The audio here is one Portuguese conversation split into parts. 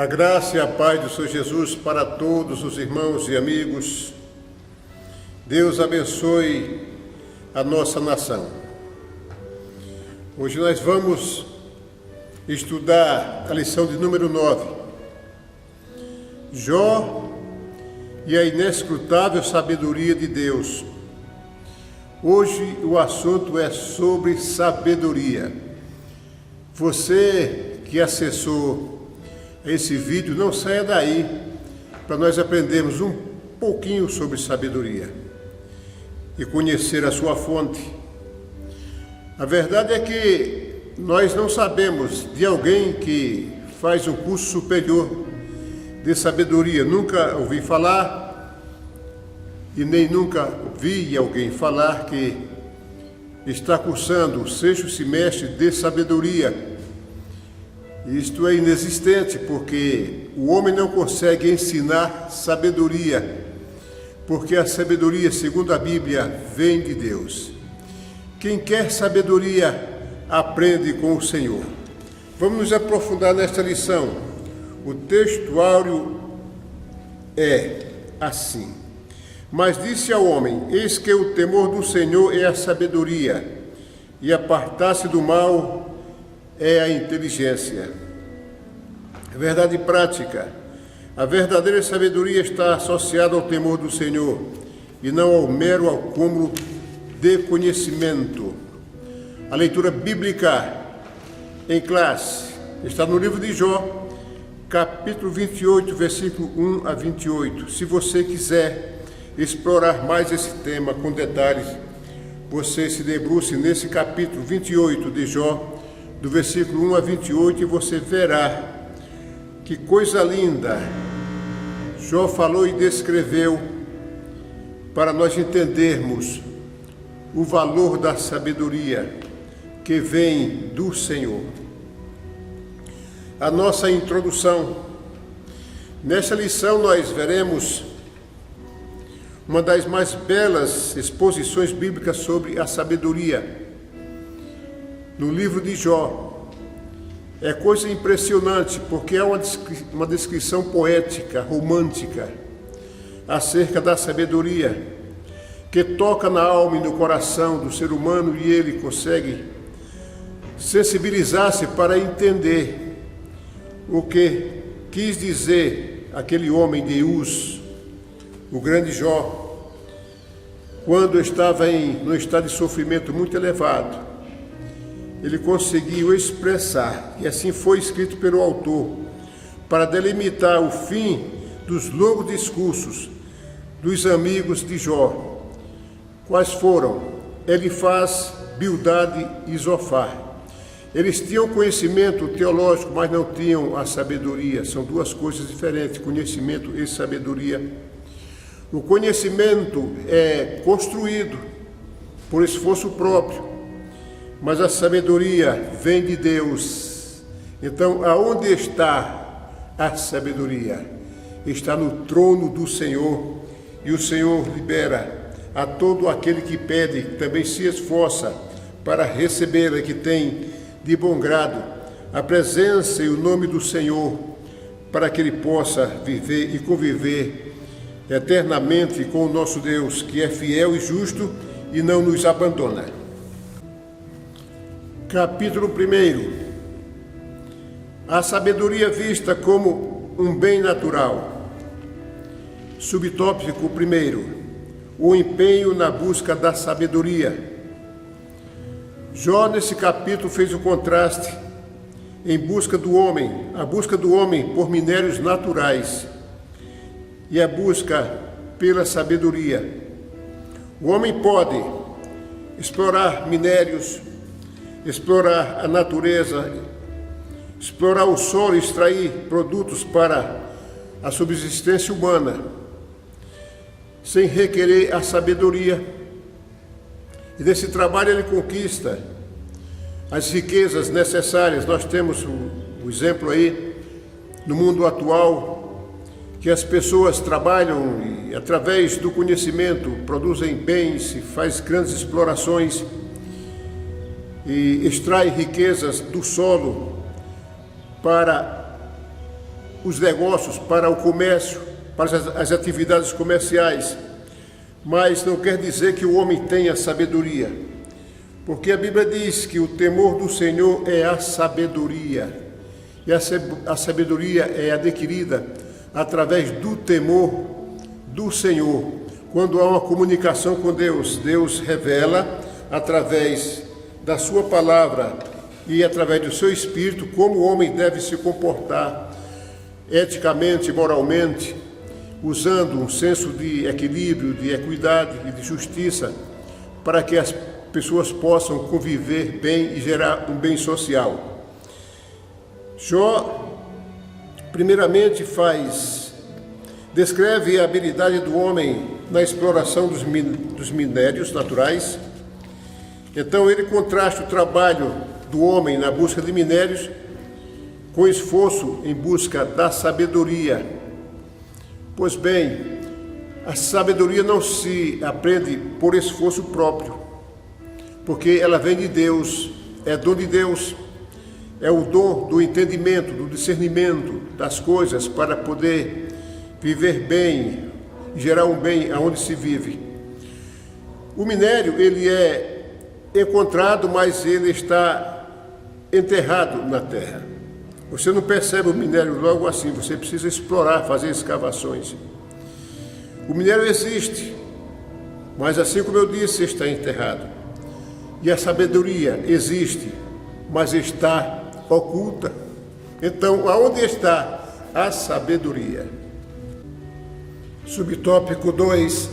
A graça e a paz do Senhor Jesus para todos os irmãos e amigos. Deus abençoe a nossa nação. Hoje nós vamos estudar a lição de número 9. Jó e a inescrutável sabedoria de Deus. Hoje o assunto é sobre sabedoria. Você que acessou esse vídeo, não saia daí para nós aprendermos um pouquinho sobre sabedoria e conhecer a sua fonte. A verdade é que nós não sabemos de alguém que faz um curso superior de sabedoria. Nunca ouvi falar e nem nunca vi alguém falar que está cursando o 6º semestre de sabedoria. Isto é inexistente, porque o homem não consegue ensinar sabedoria, porque a sabedoria, segundo a Bíblia, vem de Deus. Quem quer sabedoria, aprende com o Senhor. Vamos nos aprofundar nesta lição. O texto áureo é assim: Mas disse ao homem: eis que o temor do Senhor é a sabedoria, e apartar-se do mal é a inteligência. Verdade prática. A verdadeira sabedoria está associada ao temor do Senhor e não ao mero acúmulo de conhecimento. A leitura bíblica em classe está no livro de Jó, capítulo 28, versículo 1 a 28. Se você quiser explorar mais esse tema com detalhes, você se debruce nesse capítulo 28 de Jó, do versículo 1 a 28, e você verá que coisa linda Jó falou e descreveu para nós entendermos o valor da sabedoria que vem do Senhor. A nossa introdução. Nessa lição nós veremos uma das mais belas exposições bíblicas sobre a sabedoria no livro de Jó. É coisa impressionante, porque é uma descrição poética, romântica, acerca da sabedoria, que toca na alma e no coração do ser humano, e ele consegue sensibilizar-se para entender o que quis dizer aquele homem de Uz, o grande Jó, quando estava no estado de sofrimento muito elevado. Ele conseguiu expressar, e assim foi escrito pelo autor, para delimitar o fim dos longos discursos dos amigos de Jó. Quais foram? Elifaz, Bildade e Zofar. Eles tinham conhecimento teológico, mas não tinham a sabedoria. São duas coisas diferentes, conhecimento e sabedoria. O conhecimento é construído por esforço próprio, mas a sabedoria vem de Deus. Então, aonde está a sabedoria? Está no trono do Senhor, e o Senhor libera a todo aquele que pede, que também se esforça para recebê-la, que tem de bom grado a presença e o nome do Senhor, para que ele possa viver e conviver eternamente com o nosso Deus, que é fiel e justo e não nos abandona. Capítulo 1. A sabedoria vista como um bem natural. Subtópico 1. O empenho na busca da sabedoria. Jó, nesse capítulo, fez o contraste em busca do homem, a busca do homem por minérios naturais e a busca pela sabedoria. O homem pode explorar minérios, explorar a natureza, explorar o solo e extrair produtos para a subsistência humana, sem requerer a sabedoria. E desse trabalho ele conquista as riquezas necessárias. Nós temos o exemplo aí no mundo atual, que as pessoas trabalham e através do conhecimento produzem bens e fazem grandes explorações e extrai riquezas do solo para os negócios, para o comércio, para as atividades comerciais. Mas não quer dizer que o homem tenha sabedoria, porque a Bíblia diz que o temor do Senhor é a sabedoria, e a sabedoria é adquirida através do temor do Senhor. Quando há uma comunicação com Deus, Deus revela através da sua palavra e através do seu espírito como o homem deve se comportar eticamente, moralmente, usando um senso de equilíbrio, de equidade e de justiça, para que as pessoas possam conviver bem e gerar um bem social. Jó, primeiramente, descreve a habilidade do homem na exploração dos minérios naturais. Então ele contrasta o trabalho do homem na busca de minérios com o esforço em busca da sabedoria. Pois bem, a sabedoria não se aprende por esforço próprio, porque ela vem de Deus, é dom de Deus, é o dom do entendimento, do discernimento das coisas para poder viver bem, gerar um bem aonde se vive. O minério, ele é encontrado, mas ele está enterrado na terra. Você não percebe o minério logo assim, você precisa explorar, fazer escavações. O minério existe, mas assim como eu disse, está enterrado. E a sabedoria existe, mas está oculta. Então, aonde está a sabedoria? Subtópico 2.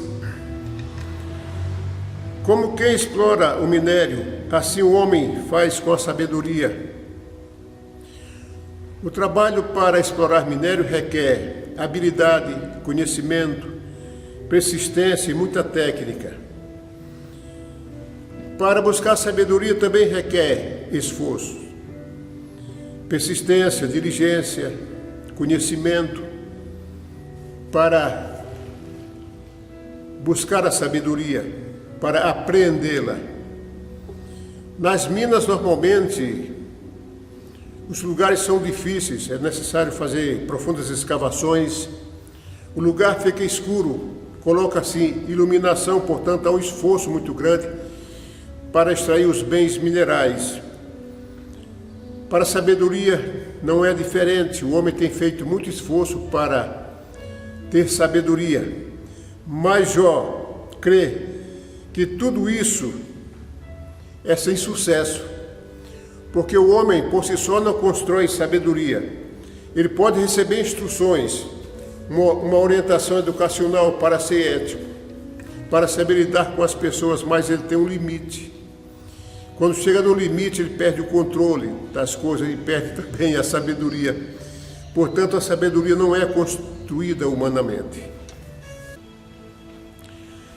Como quem explora o minério, assim o homem faz com a sabedoria. O trabalho para explorar minério requer habilidade, conhecimento, persistência e muita técnica. Para buscar sabedoria também requer esforço, persistência, diligência, conhecimento. Para buscar a sabedoria, para apreendê-la. Nas minas, normalmente, os lugares são difíceis, é necessário fazer profundas escavações, o lugar fica escuro, coloca-se iluminação, portanto há um esforço muito grande para extrair os bens minerais. Para a sabedoria não é diferente, o homem tem feito muito esforço para ter sabedoria, mas Jó crê que tudo isso é sem sucesso, porque o homem por si só não constrói sabedoria. Ele pode receber instruções, uma orientação educacional para ser ético, para saber lidar com as pessoas, mas ele tem um limite. Quando chega no limite, ele perde o controle das coisas e perde também a sabedoria. Portanto, a sabedoria não é construída humanamente.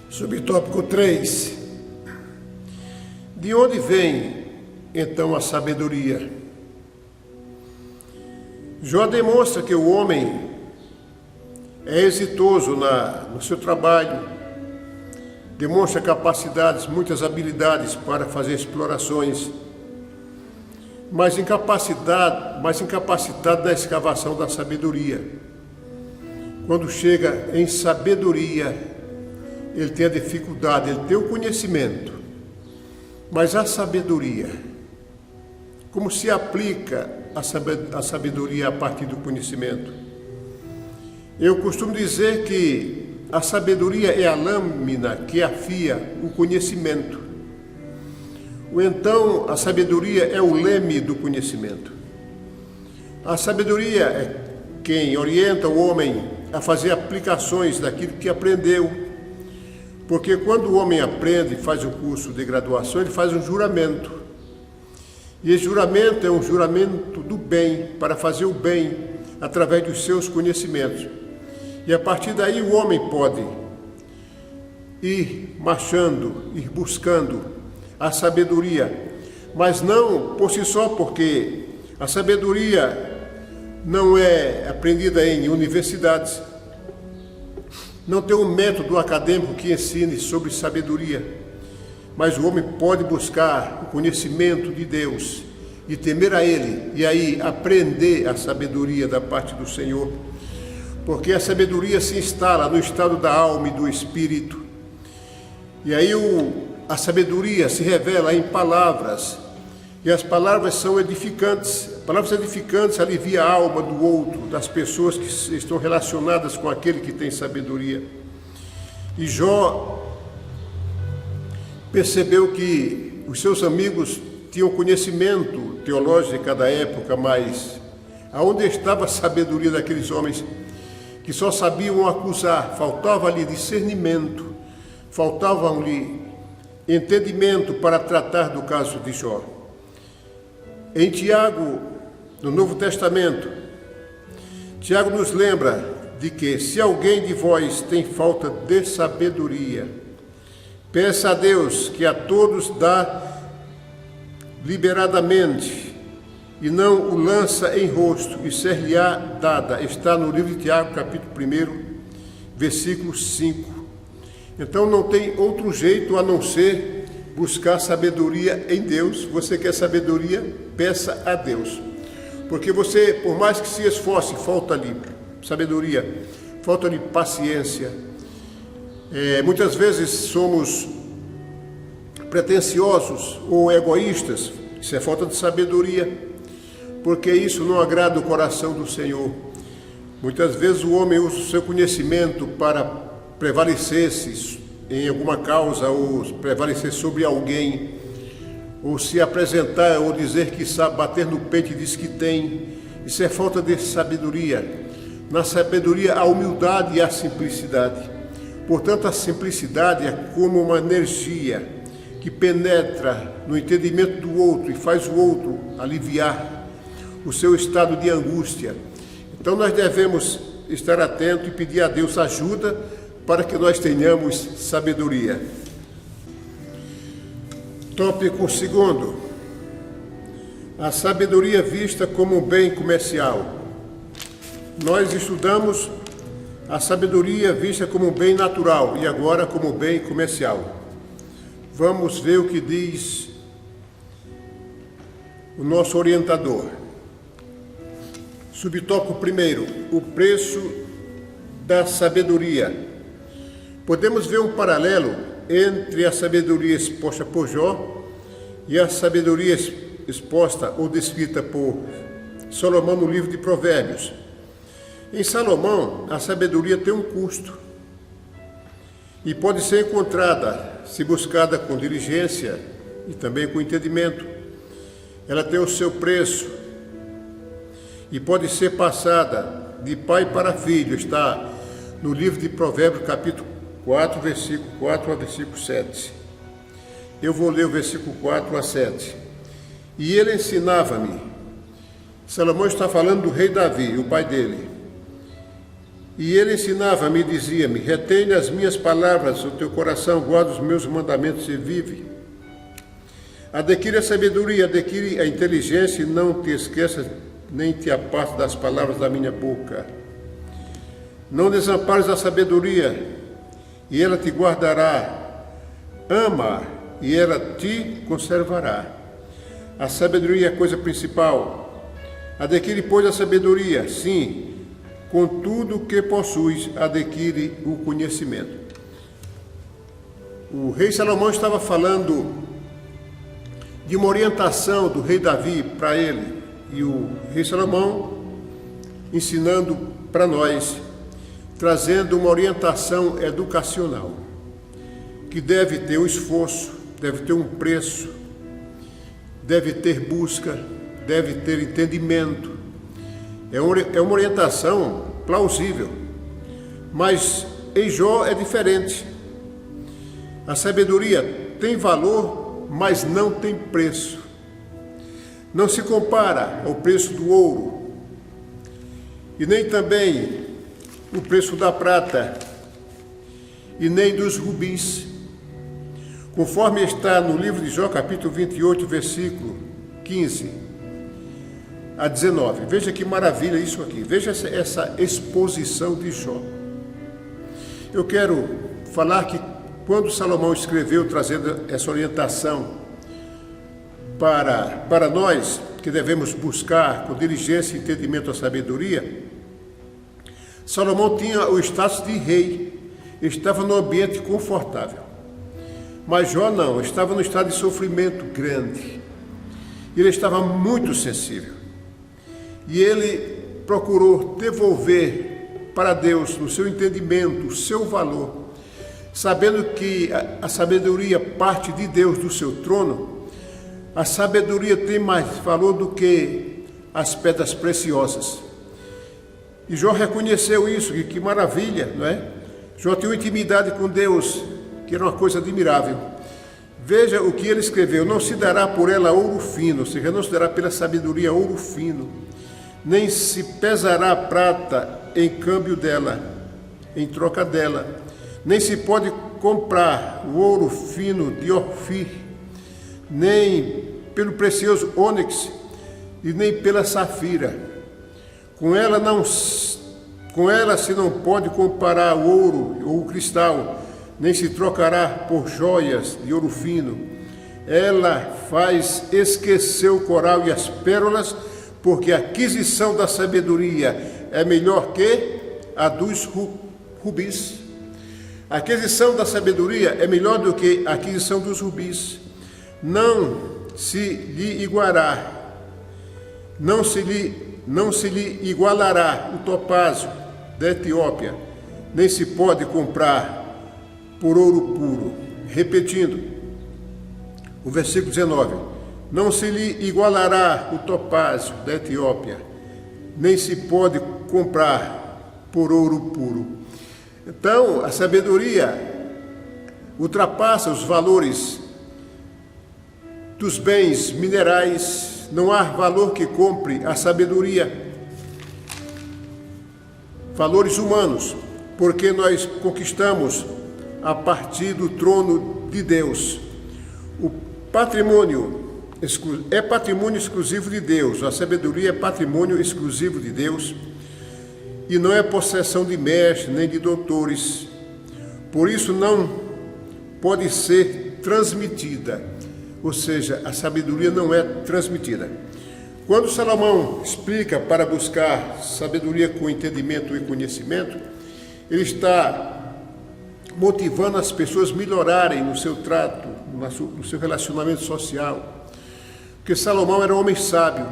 Subtópico 3. De onde vem, então, a sabedoria? Jó demonstra que o homem é exitoso no seu trabalho, demonstra capacidades, muitas habilidades para fazer explorações, mas incapacitado na escavação da sabedoria. Quando chega em sabedoria, ele tem a dificuldade, ele tem o conhecimento, mas a sabedoria, como se aplica a sabedoria a partir do conhecimento? Eu costumo dizer que a sabedoria é a lâmina que afia o conhecimento. Ou então, a sabedoria é o leme do conhecimento. A sabedoria é quem orienta o homem a fazer aplicações daquilo que aprendeu. Porque quando o homem aprende, faz um curso de graduação, ele faz um juramento. E esse juramento é um juramento do bem, para fazer o bem através dos seus conhecimentos. E a partir daí o homem pode ir marchando, ir buscando a sabedoria, mas não por si só, porque a sabedoria não é aprendida em universidades. Não tem um método acadêmico que ensine sobre sabedoria, mas o homem pode buscar o conhecimento de Deus e temer a Ele, e aí aprender a sabedoria da parte do Senhor, porque a sabedoria se instala no estado da alma e do espírito, e aí a sabedoria se revela em palavras, e as palavras são edificantes. Palavras edificantes aliviam a alma do outro, das pessoas que estão relacionadas com aquele que tem sabedoria. E Jó percebeu que os seus amigos tinham conhecimento teológico da época, mas aonde estava a sabedoria daqueles homens que só sabiam acusar? Faltava-lhe discernimento, faltava-lhe entendimento para tratar do caso de Jó. Em Tiago, no Novo Testamento, Tiago nos lembra de que se alguém de vós tem falta de sabedoria, peça a Deus que a todos dá liberadamente e não o lança em rosto, e ser-lhe-á dada. Está no livro de Tiago, capítulo 1, versículo 5. Então não tem outro jeito a não ser buscar sabedoria em Deus. Você quer sabedoria? Peça a Deus. Porque você, por mais que se esforce, falta-lhe sabedoria, falta-lhe paciência. Muitas vezes somos pretensiosos ou egoístas. Isso é falta de sabedoria, porque isso não agrada o coração do Senhor. Muitas vezes o homem usa o seu conhecimento para prevalecer-se em alguma causa, ou prevalecer sobre alguém, ou se apresentar, ou dizer que sabe, bater no peito e diz que tem. Isso é falta de sabedoria. Na sabedoria, a humildade e a simplicidade. Portanto, a simplicidade é como uma energia que penetra no entendimento do outro e faz o outro aliviar o seu estado de angústia. Então, nós devemos estar atentos e pedir a Deus ajuda para que nós tenhamos sabedoria. Tópico 2. A sabedoria vista como um bem comercial. Nós estudamos a sabedoria vista como um bem natural e agora como um bem comercial. Vamos ver o que diz o nosso orientador. Subtópico 1. O preço da sabedoria. Podemos ver um paralelo entre a sabedoria exposta por Jó e a sabedoria exposta ou descrita por Salomão no livro de Provérbios. Em Salomão, a sabedoria tem um custo e pode ser encontrada se buscada com diligência e também com entendimento. Ela tem o seu preço e pode ser passada de pai para filho. Está no livro de Provérbios, capítulo 4, versículo 4 a versículo 7. Eu vou ler o versículo 4 a 7. E ele ensinava-me. Salomão está falando do rei Davi, o pai dele. E ele ensinava-me e dizia-me: retém as minhas palavras, o teu coração guarda os meus mandamentos e vive. Adquire a sabedoria, adquire a inteligência e não te esqueças nem te aparte das palavras da minha boca. Não desampares a sabedoria, e ela te guardará. Ama, e ela te conservará. A sabedoria é a coisa principal. Adquire, pois, a sabedoria, sim, com tudo que possuis, adquire o conhecimento. O rei Salomão estava falando de uma orientação do rei Davi para ele, e o rei Salomão ensinando para nós, trazendo uma orientação educacional, que deve ter um esforço, deve ter um preço, deve ter busca, deve ter entendimento. É uma orientação plausível, mas em Jó é diferente. A sabedoria tem valor, mas não tem preço. Não se compara ao preço do ouro, e nem também o preço da prata, e nem dos rubis. Conforme está no livro de Jó, capítulo 28, versículo 15 a 19. Veja que maravilha isso aqui. Veja essa exposição de Jó. Eu quero falar que quando Salomão escreveu, trazendo essa orientação para nós, que devemos buscar com diligência e entendimento a sabedoria, Salomão tinha o status de rei, estava num ambiente confortável. Mas Jó não, estava num estado de sofrimento grande. Ele estava muito sensível. E ele procurou devolver para Deus, no seu entendimento, o seu valor, sabendo que a sabedoria parte de Deus, do seu trono. A sabedoria tem mais valor do que as pedras preciosas. E Jó reconheceu isso, e que maravilha, não é? Jó tinha uma intimidade com Deus, que era uma coisa admirável. Veja o que ele escreveu: não se dará por ela ouro fino, ou seja, não se dará pela sabedoria ouro fino, nem se pesará prata em câmbio dela, em troca dela, nem se pode comprar o ouro fino de Ofir, nem pelo precioso ônix e nem pela safira. Com ela se não pode comparar o ouro ou o cristal, nem se trocará por joias de ouro fino. Ela faz esquecer o coral e as pérolas, porque a aquisição da sabedoria é melhor que a dos rubis. A aquisição da sabedoria é melhor do que a aquisição dos rubis. Não se lhe igualará o topázio da Etiópia, nem se pode comprar por ouro puro. Repetindo, o versículo 19: não se lhe igualará o topázio da Etiópia, nem se pode comprar por ouro puro. Então, a sabedoria ultrapassa os valores dos bens minerais. Não há valor que compre a sabedoria. Valores humanos, porque nós conquistamos a partir do trono de Deus. O patrimônio é patrimônio exclusivo de Deus. A sabedoria é patrimônio exclusivo de Deus e não é possessão de mestres nem de doutores. Por isso não pode ser transmitida. Ou seja, a sabedoria não é transmitida. Quando Salomão explica para buscar sabedoria com entendimento e conhecimento, ele está motivando as pessoas a melhorarem no seu trato, no seu relacionamento social. Porque Salomão era um homem sábio.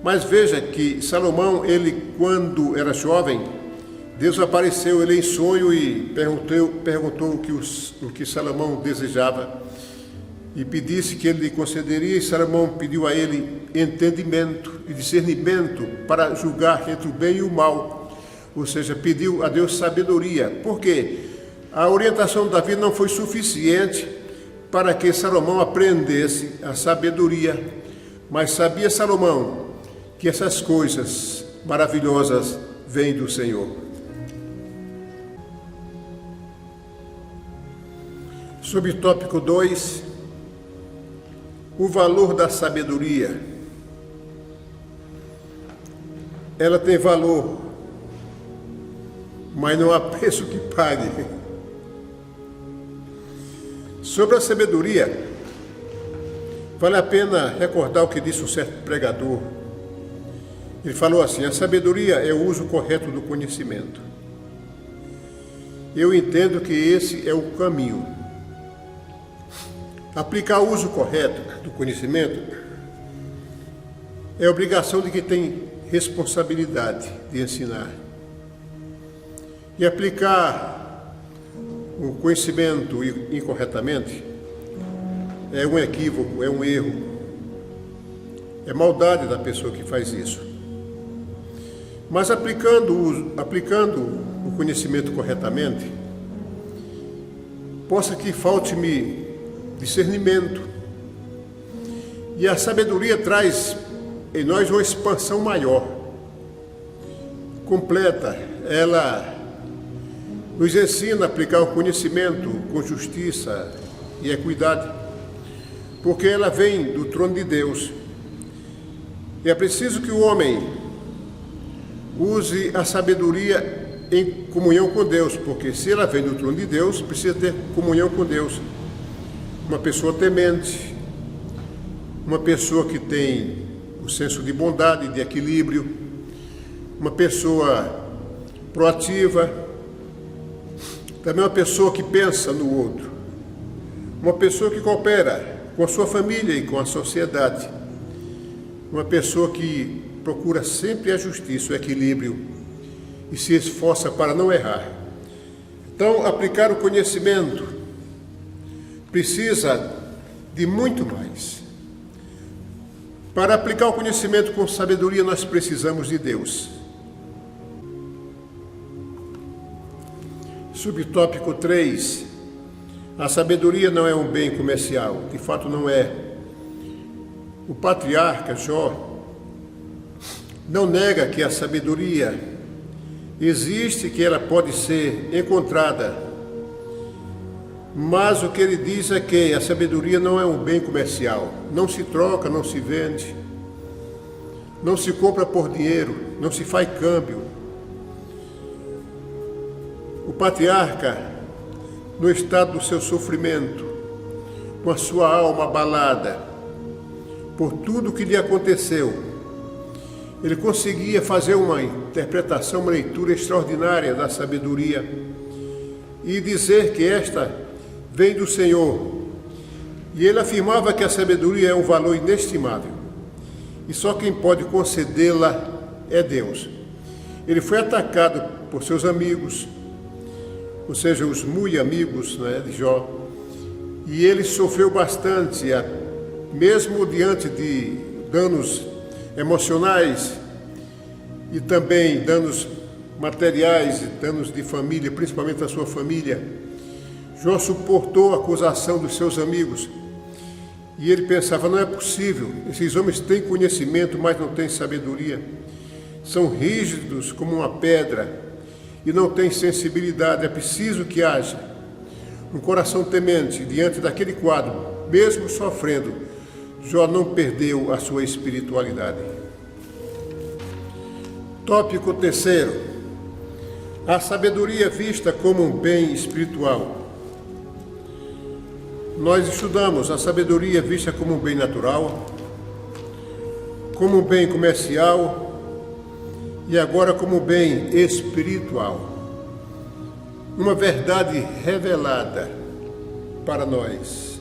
Mas veja que Salomão, ele quando era jovem, Deus apareceu ele em sonho e perguntou o que Salomão desejava. E pedisse que ele lhe concederia, e Salomão pediu a ele entendimento e discernimento para julgar entre o bem e o mal. Ou seja, pediu a Deus sabedoria. Por quê? A orientação de Davi não foi suficiente para que Salomão aprendesse a sabedoria, mas sabia Salomão que essas coisas maravilhosas vêm do Senhor. Subtópico 2. O valor da sabedoria. Ela tem valor, mas não há preço que pague. Sobre a sabedoria, vale a pena recordar o que disse um certo pregador. Ele falou assim: a sabedoria é o uso correto do conhecimento. Eu entendo que esse é o caminho. Aplicar o uso correto do conhecimento é obrigação de quem tem responsabilidade de ensinar. E aplicar o conhecimento incorretamente é um equívoco, é um erro, é maldade da pessoa que faz isso. Mas aplicando o conhecimento corretamente, possa que falte-me discernimento. E a sabedoria traz em nós uma expansão maior, completa. Ela nos ensina a aplicar o conhecimento com justiça e equidade, porque ela vem do trono de Deus. E é preciso que o homem use a sabedoria em comunhão com Deus, porque se ela vem do trono de Deus, precisa ter comunhão com Deus. Uma pessoa temente, uma pessoa que tem o senso de bondade, de equilíbrio, uma pessoa proativa, também uma pessoa que pensa no outro, uma pessoa que coopera com a sua família e com a sociedade, uma pessoa que procura sempre a justiça, o equilíbrio e se esforça para não errar. Então, aplicar o conhecimento precisa de muito mais. Para aplicar o conhecimento com sabedoria, nós precisamos de Deus. Subtópico 3. A sabedoria não é um bem comercial. De fato, não é. O patriarca Jó não nega que a sabedoria existe, que ela pode ser encontrada. Mas o que ele diz é que a sabedoria não é um bem comercial. Não se troca, não se vende, não se compra por dinheiro, não se faz câmbio. O patriarca, no estado do seu sofrimento, com a sua alma abalada por tudo que lhe aconteceu, ele conseguia fazer uma interpretação, uma leitura extraordinária da sabedoria e dizer que esta vem do Senhor. E ele afirmava que a sabedoria é um valor inestimável e só quem pode concedê-la é Deus. Ele foi atacado por seus amigos, ou seja, os muito amigos, de Jó, e ele sofreu bastante, mesmo diante de danos emocionais e também danos materiais e danos de família, principalmente da sua família. Jó suportou a acusação dos seus amigos e ele pensava, não é possível, esses homens têm conhecimento, mas não têm sabedoria, são rígidos como uma pedra e não têm sensibilidade. É preciso que haja um coração temente diante daquele quadro. Mesmo sofrendo, Jó não perdeu a sua espiritualidade. Tópico 3. A sabedoria vista como um bem espiritual. Nós estudamos a sabedoria vista como um bem natural, como um bem comercial e agora como um bem espiritual. Uma verdade revelada para nós.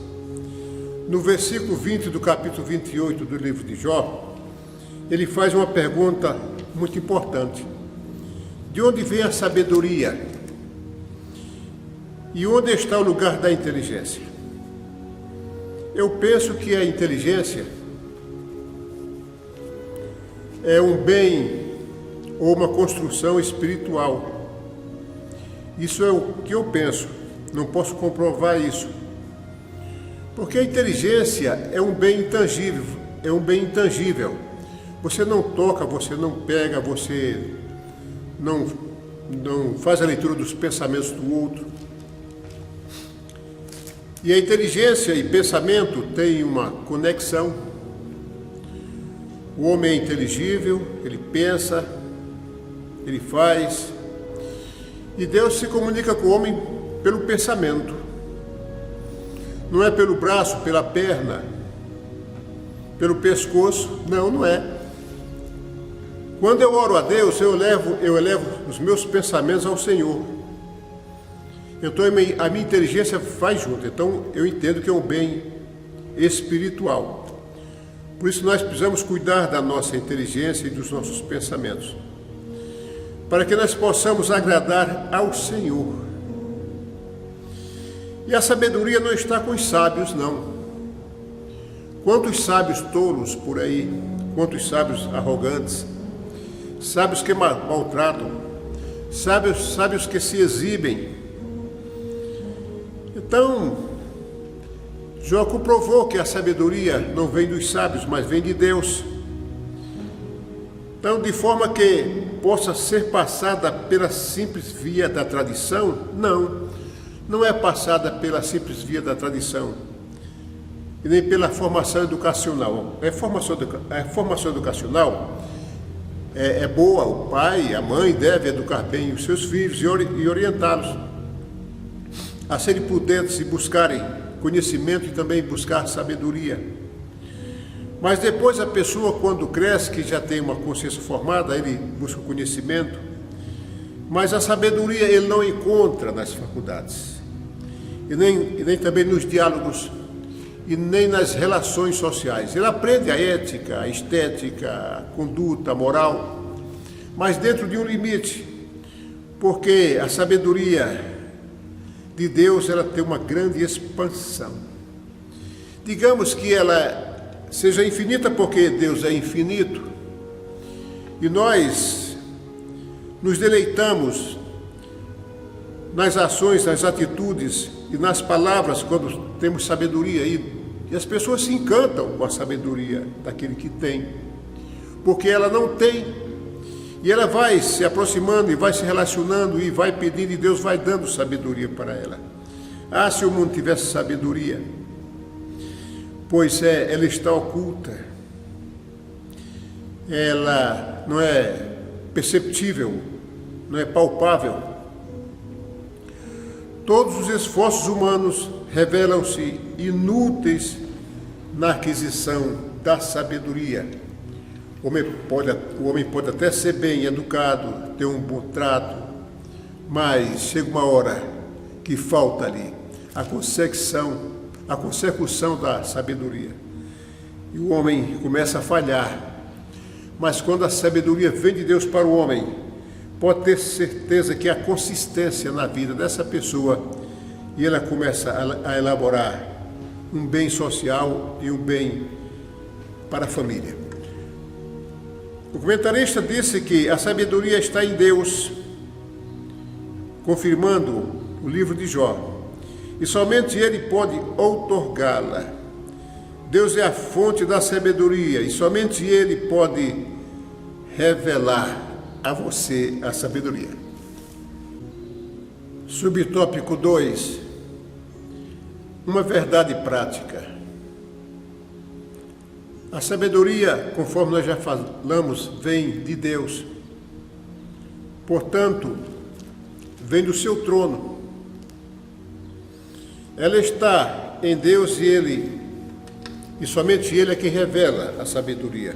No versículo 20 do capítulo 28 do livro de Jó, ele faz uma pergunta muito importante. De onde vem a sabedoria? E onde está o lugar da inteligência? Eu penso que a inteligência é um bem ou uma construção espiritual. Isso é o que eu penso, não posso comprovar isso. Porque a inteligência é um bem intangível, Você não toca, você não pega, você não faz a leitura dos pensamentos do outro. E a inteligência e pensamento têm uma conexão. O homem é inteligível, ele pensa, ele faz. E Deus se comunica com o homem pelo pensamento. Não é pelo braço, pela perna, pelo pescoço. Não é. Quando eu oro a Deus, eu elevo os meus pensamentos ao Senhor. Então a minha inteligência faz junto. Então eu entendo que é um bem espiritual. Por isso nós precisamos cuidar da nossa inteligência e dos nossos pensamentos, para que nós possamos agradar ao Senhor. E a sabedoria não está com os sábios, não. Quantos sábios tolos por aí, quantos sábios arrogantes, sábios que maltratam, sábios que se exibem. Então, Jó comprovou que a sabedoria não vem dos sábios, mas vem de Deus. Então, de forma que possa ser passada pela simples via da tradição, não é passada pela simples via da tradição, e nem pela formação educacional. A formação educacional é boa, o pai, a mãe devem educar bem os seus filhos e orientá-los a serem prudentes e buscarem conhecimento e também buscar sabedoria. Mas depois a pessoa, quando cresce, que já tem uma consciência formada, ele busca o conhecimento, mas a sabedoria ele não encontra nas faculdades, e nem também nos diálogos, e nem nas relações sociais. Ele aprende a ética, a estética, a conduta, a moral, mas dentro de um limite, porque a sabedoria de Deus ela tem uma grande expansão. Digamos que ela seja infinita porque Deus é infinito, e nós nos deleitamos nas ações, nas atitudes e nas palavras quando temos sabedoria, e as pessoas se encantam com a sabedoria daquele que tem, porque ela não tem, e ela vai se aproximando e vai se relacionando e vai pedindo, e Deus vai dando sabedoria para ela. Ah, se o mundo tivesse sabedoria, pois ela está oculta, ela não é perceptível, não é palpável. Todos os esforços humanos revelam-se inúteis na aquisição da sabedoria. O homem pode até ser bem educado, ter um bom trato, mas chega uma hora que falta ali a consecução da sabedoria. E o homem começa a falhar. Mas quando a sabedoria vem de Deus para o homem, pode ter certeza que há consistência na vida dessa pessoa, e ela começa a elaborar um bem social e um bem para a família. O comentarista disse que a sabedoria está em Deus, confirmando o livro de Jó, e somente Ele pode outorgá-la. Deus é a fonte da sabedoria, e somente Ele pode revelar a você a sabedoria. Subtópico 2. Uma verdade prática. A sabedoria, conforme nós já falamos, vem de Deus. Portanto, vem do seu trono. Ela está em Deus e somente Ele é quem revela a sabedoria.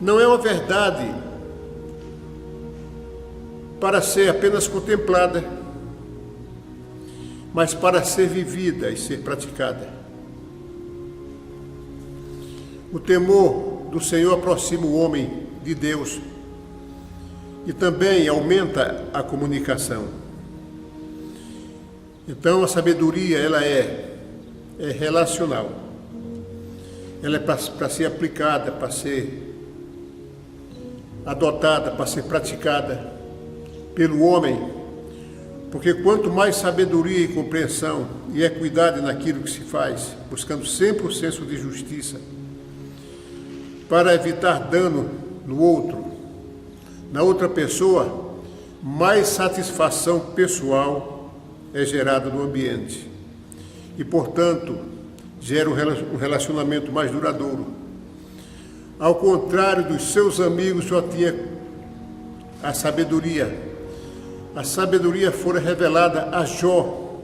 Não é uma verdade para ser apenas contemplada, mas para ser vivida e ser praticada. O temor do Senhor aproxima o homem de Deus e também aumenta a comunicação. Então a sabedoria ela é relacional. Ela é para ser aplicada, para ser adotada, para ser praticada pelo homem, porque quanto mais sabedoria e compreensão e equidade naquilo que se faz, buscando sempre o senso de justiça, para evitar dano no outro, na outra pessoa, mais satisfação pessoal é gerada no ambiente e, portanto, gera um relacionamento mais duradouro. Ao contrário dos seus amigos, só tinha a sabedoria. A sabedoria fora revelada a Jó.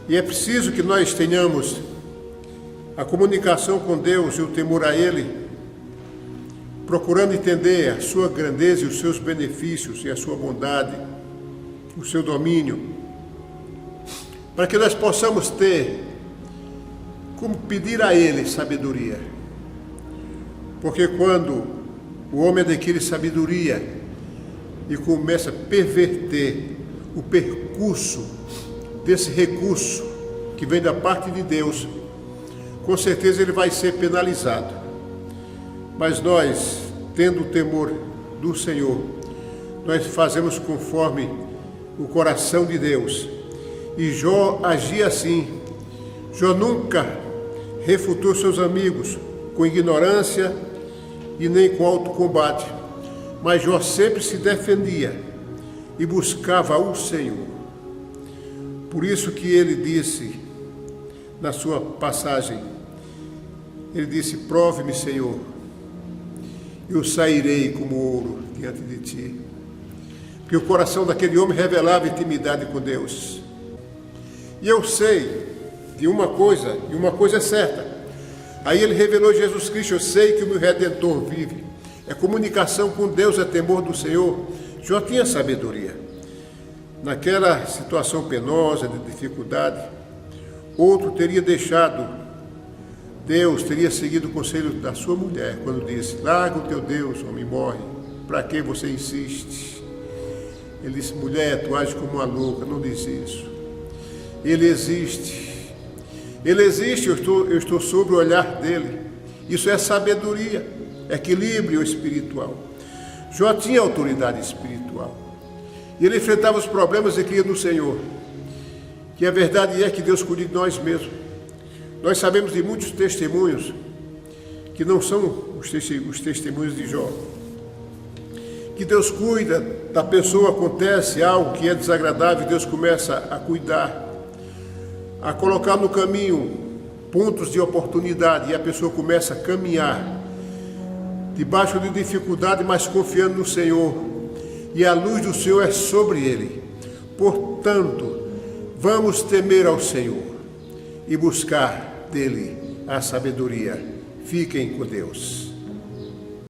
E é preciso que nós tenhamos a comunicação com Deus e o temor a Ele, procurando entender a sua grandeza e os seus benefícios e a sua bondade, o seu domínio, para que nós possamos ter como pedir a Ele sabedoria. Porque quando o homem adquire sabedoria e começa a perverter o percurso desse recurso que vem da parte de Deus, com certeza ele vai ser penalizado. Mas nós, tendo o temor do Senhor, nós fazemos conforme o coração de Deus. E Jó agia assim. Jó nunca refutou seus amigos com ignorância e nem com alto combate, mas Jó sempre se defendia e buscava o Senhor. Por isso que ele disse, na sua passagem, ele disse: prove-me, Senhor, eu sairei como ouro diante de ti. Porque o coração daquele homem revelava intimidade com Deus. E eu sei de uma coisa, e uma coisa é certa: Aí ele revelou Jesus Cristo: eu sei que o meu Redentor vive. É comunicação com Deus, é temor do Senhor. Jó tinha sabedoria. Naquela situação penosa, de dificuldade, outro teria deixado Deus, teria seguido o conselho da sua mulher, quando disse: larga o teu Deus, homem, morre. Para que você insiste? Ele disse: mulher, tu age como uma louca, não diz isso. Ele existe. Ele existe, eu estou sob o olhar dele. Isso é sabedoria, equilíbrio espiritual. Jó tinha autoridade espiritual. E ele enfrentava os problemas e cria no Senhor. Que a verdade é que Deus cuida de nós mesmos. Nós sabemos de muitos testemunhos que não são os testemunhos de Jó. Que Deus cuida da pessoa, acontece algo que é desagradável, Deus começa a cuidar, a colocar no caminho pontos de oportunidade, e a pessoa começa a caminhar debaixo de dificuldade, mas confiando no Senhor, e a luz do Senhor é sobre ele. Portanto, vamos temer ao Senhor e buscar dele a sabedoria. Fiquem com Deus.